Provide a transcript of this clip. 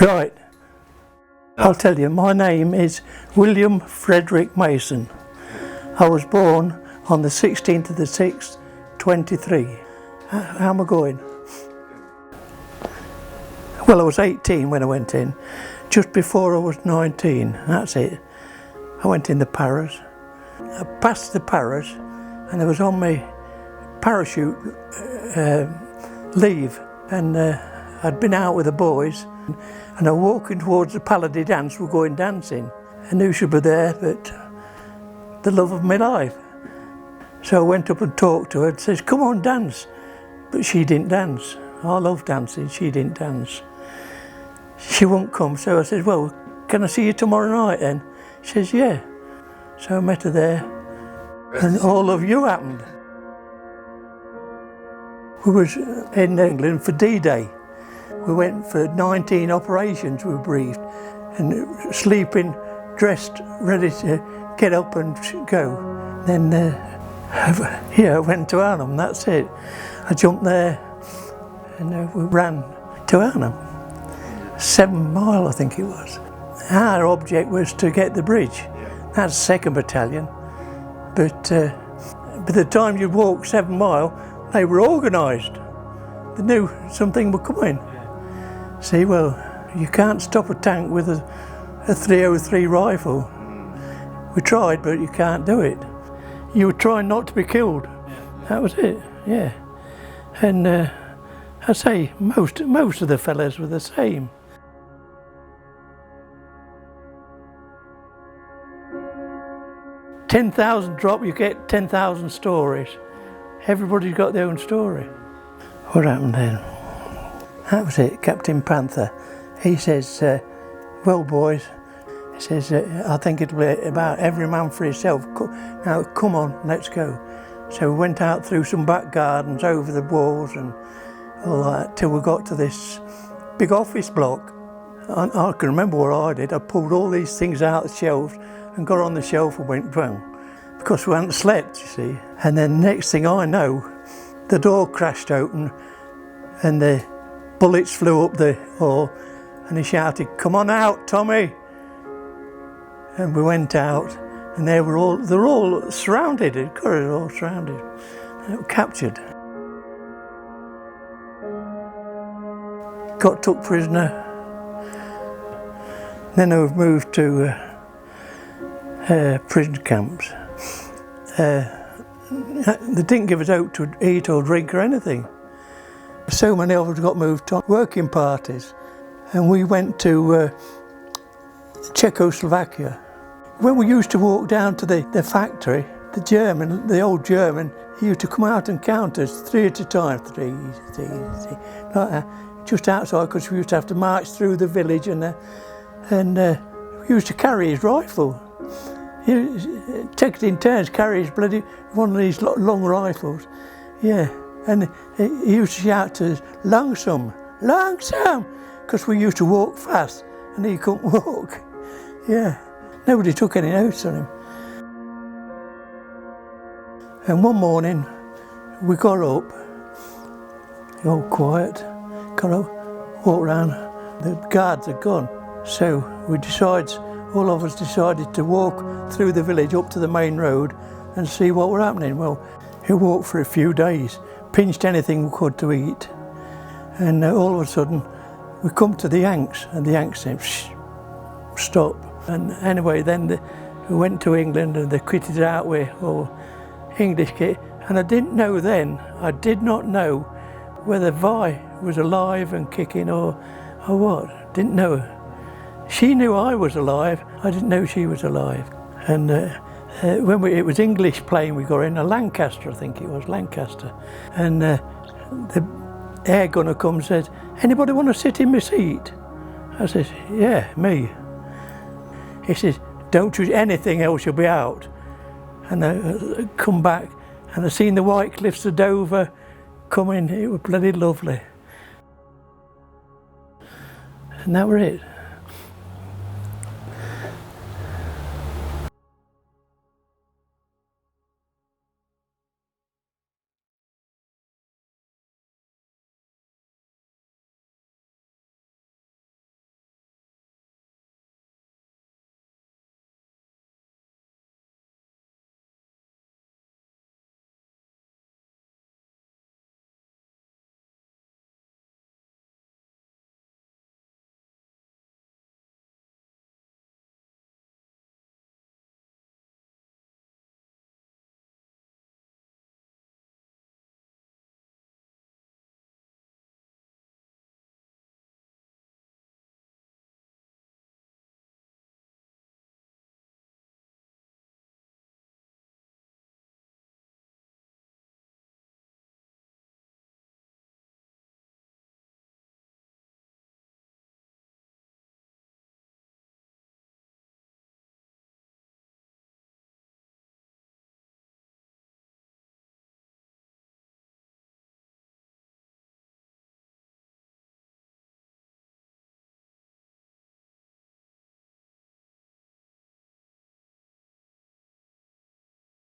Right, I'll tell you, my name is William Frederick Mason. I was born on the 16th of the 6th, 23. How am I going? Well, I was 18 when I went in. Just before I was 19, that's it. I went in the paras. I passed the paras and I was on my parachute leave, and I'd been out with the boys and I was walking towards the Paladie dance. We're going dancing. I knew she'd be there, but the love of my life. So I went up and talked to her and says, come on, dance. But she didn't dance. I love dancing, she didn't dance. She wouldn't come, so I said, well, can I see you tomorrow night then? She says, yeah. So I met her there, and all of you happened. We was in England for D-Day. We went for 19 operations, we were briefed, and sleeping, dressed, ready to get up and go. Then, I went to Arnhem, that's it. I jumped there, and we ran to Arnhem. 7 mile, I think it was. Our object was to get the bridge. That's 2nd Battalion. But by the time you'd walk 7 mile, they were organised. They knew something would come in. See, well, you can't stop a tank with a 303 rifle. We tried, but you can't do it. You were trying not to be killed. That was it, yeah. And I say, most of the fellas were the same. $10,000 drop, you get 10,000 stories. Everybody's got their own story. What happened then? That was it, Captain Panther. He says, well boys, he says, I think it'll be about every man for himself. Now come on, let's go. So we went out through some back gardens, over the walls and all that, till we got to this big office block. I can remember what I did. I pulled all these things out of the shelves and got on the shelf and went boom, because we hadn't slept, you see. And then next thing I know, the door crashed open and the bullets flew up the hall, and he shouted, come on out, Tommy. And we went out, and they were all surrounded, the corridor all surrounded, they were captured. Got took prisoner. Then I was moved to prison camps. They didn't give us out to eat or drink or anything. So many of us got moved to working parties, and we went to Czechoslovakia. When we used to walk down to the factory, the old German, he used to come out and count us 3 at a time, three, like that, just outside, because we used to have to march through the village, and we used to carry his rifle. He took it in turns, carry his bloody one of these long rifles, yeah. And he used to shout to us, Longsome, Longsome, because we used to walk fast and he couldn't walk, yeah. Nobody took any notice on him. And one morning we got up, all quiet, got up, walked around, the guards had gone. So all of us decided to walk through the village up to the main road and see what were happening. Well, we walked for a few days, pinched anything we could to eat, and all of a sudden we come to the Yanks, and the Yanks said, shh, stop. And anyway, then we went to England and they kitted out with all English kit, and I did not know whether Vi was alive and kicking or what, didn't know. She knew I was alive, I didn't know she was alive. And it was English plane we got in, a Lancaster, I think it was, Lancaster. And the air gunner comes and says, anybody want to sit in my seat? I said, yeah, me. He says, don't choose anything else, you'll be out. And I come back and I seen the White Cliffs of Dover coming, it was bloody lovely. And that was it.